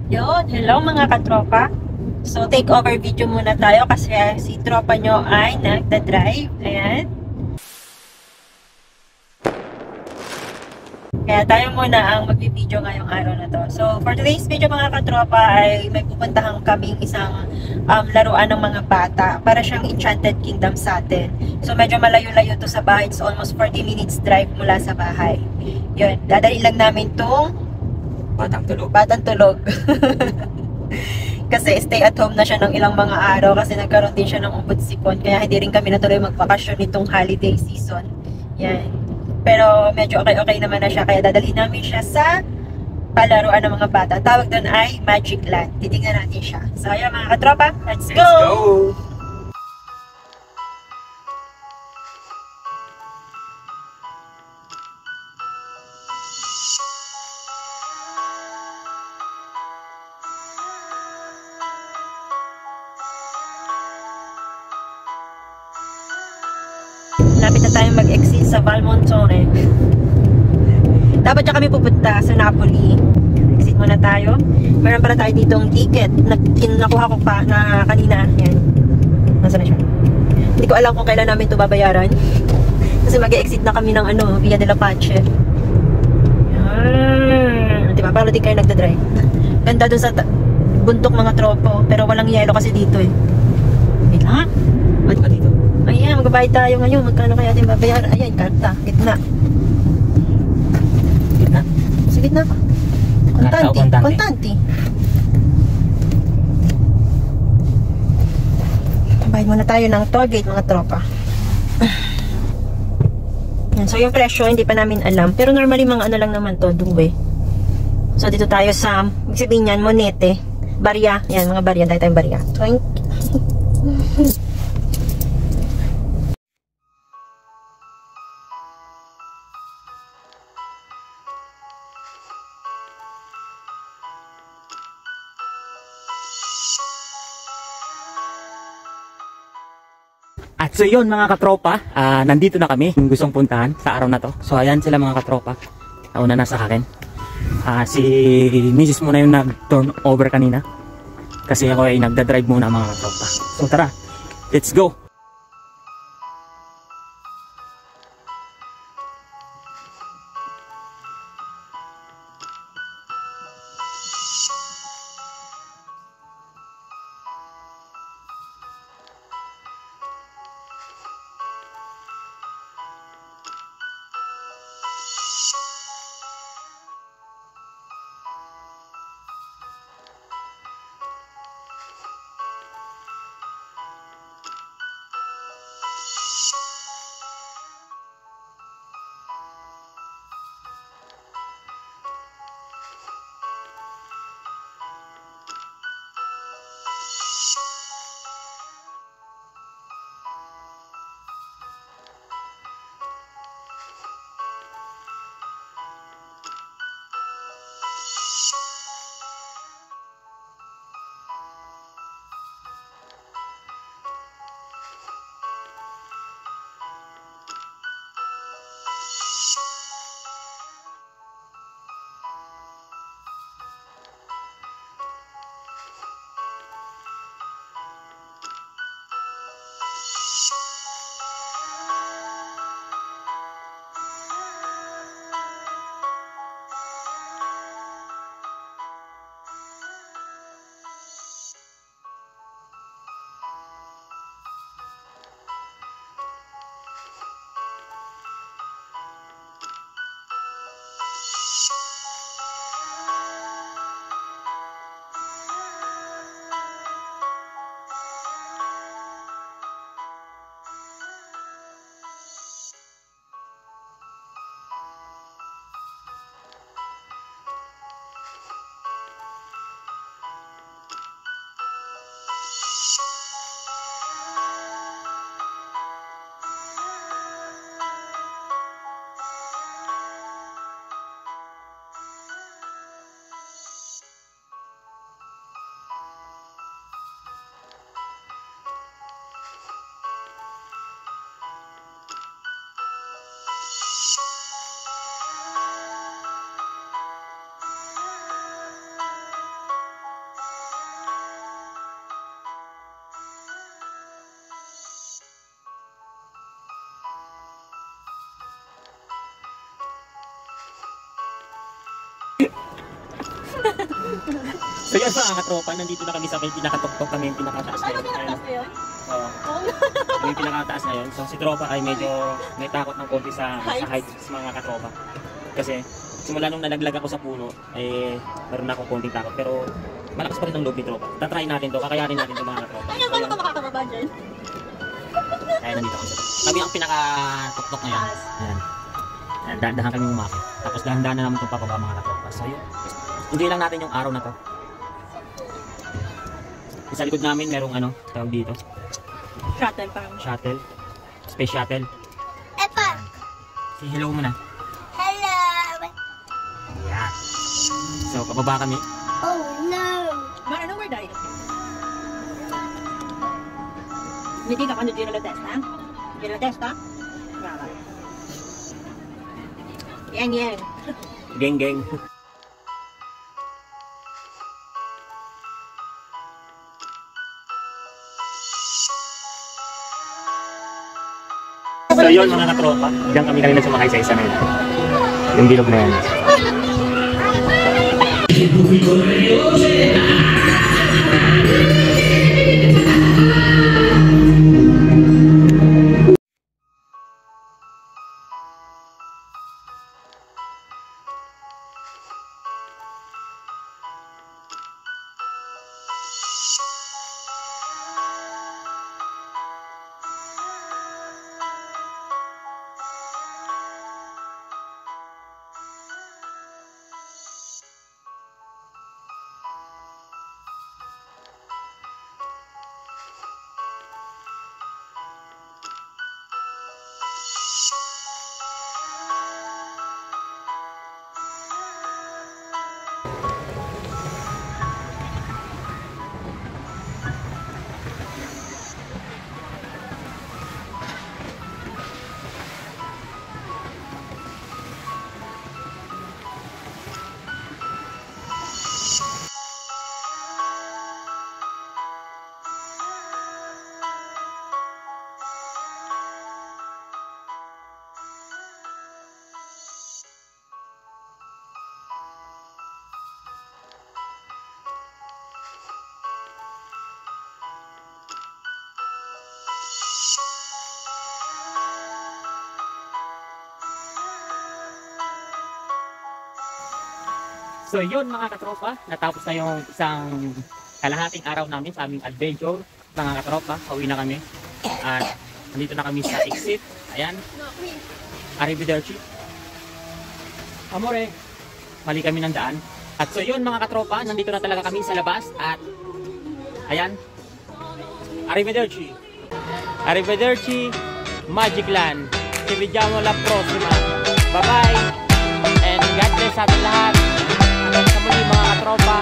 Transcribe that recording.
Yun, hello mga katropa. So, take over video muna tayo kasi si tropa nyo ay nagda-drive. Ayan. Kaya tayo muna ang mag-video ngayong araw na to. So, for today's video mga katropa ay may pupuntahan kaming isang laruan ng mga bata. Para siyang Enchanted Kingdom sa atin. So, medyo malayo-layo to sa bahay. It's almost 40 minutes drive mula sa bahay. Yun, dadali lang namin tong Batang tulog. Batang Tulog. Kasi stay at home na siya ng ilang mga araw kasi nagkaroon din siya ng umbot sipon. Kaya hindi rin kami natuloy magbakasyon nitong holiday season. Yan. Pero medyo okay-okay naman na siya. Kaya dadalhin namin siya sa palaruan ng mga bata. Tawag doon ay Magic Land. Titingnan natin siya. So ayan mga katropa, let's go! Let's go! Lapit na tayong mag-exit sa Valmontone. Dapat siya kami pupunta sa Napoli. Exit muna tayo. Meron para tayo dito ang ticket. Nakuha ko pa na kanina. Yan. Nasaan na siya? Hindi ko alam kung kailan namin ito babayaran. Kasi mag-exit na kami ng Via de la Pace. Yan. Diba? Para di kayo nagdadrive. Ganda dun sa buntok mga tropo. Pero walang yelo kasi dito eh. Wait lang ha? Ano ka dito? Ayan, magbabayad tayo ngayon. Magkano kaya din babayaran? Ayan, karta. Gitna. Gitna? Sa gitna ka. Karta o Kontante. kontante? Kontante. Bayad muna tayo ng toll gate mga tropa. Yan, so yung presyo hindi pa namin alam. Pero normally mga ano lang naman to, duwe. So dito tayo sa, ibig sabihin yan, Monete. Barya. Yan, mga barya. Dahil tayong barya. 20. At so yun mga katropa, nandito na kami yung gustong puntahan sa araw na to. So ayan sila mga katropa. Nauna na sa akin. Si Mrs. muna yung nag-turn over kanina. Kasi ako ay nagda-drive muna mga katropa. So tara, let's go! So yun mga katropa, nandito na kami sa may pinakatuktok kami yung pinakataas ngayon. Ayun. Oo. Kami yung pinakataas ngayon. So si tropa ay medyo may takot ng konti sa height sa mga katropa. Kasi simula nung nalaglag ako sa puno, meron na akong konting takot. Pero malakas pa rin ang loob ni tropa. Tatry natin to, kakayanin natin to mga katropa. Kaya paano ka makakababa dyan? Ayan, nandito kami. Kami ang pinakatuktok ngayon. Ayan. Dahan kami umakit. Tapos dahan-dahan na naman itong papaba mga katropa. So yun. Hindi lang natin yung araw na to. Sa likod namin merong tawag dito. Shuttle pa. Shuttle. Space shuttle. Epa. Say hello muna. Hello. Yeah. So, pababa kami. Oh no. Mara, no, we're dying. Hindi ka kung dito na testa? Dito na testa? Brava. Yang, yang. Geng, geng. So yun mga katropa, diyan kami kanina sumakay sa isa na yun. Yung bilog na yan. So yun mga katropa, natapos na yung isang kalahating araw namin sa aming adventure. Mga katropa, pauwi na kami. At nandito na kami sa exit. Ayan. Arrivederci. Amore, mali kami ng daan. At so yun mga katropa, nandito na talaga kami sa labas. At ayan. Arrivederci. Arrivederci, Magic Land. Ci vediamo la prossima. Bye bye. And God bless sa ating lahat. Hanggang sa muli mga katropa.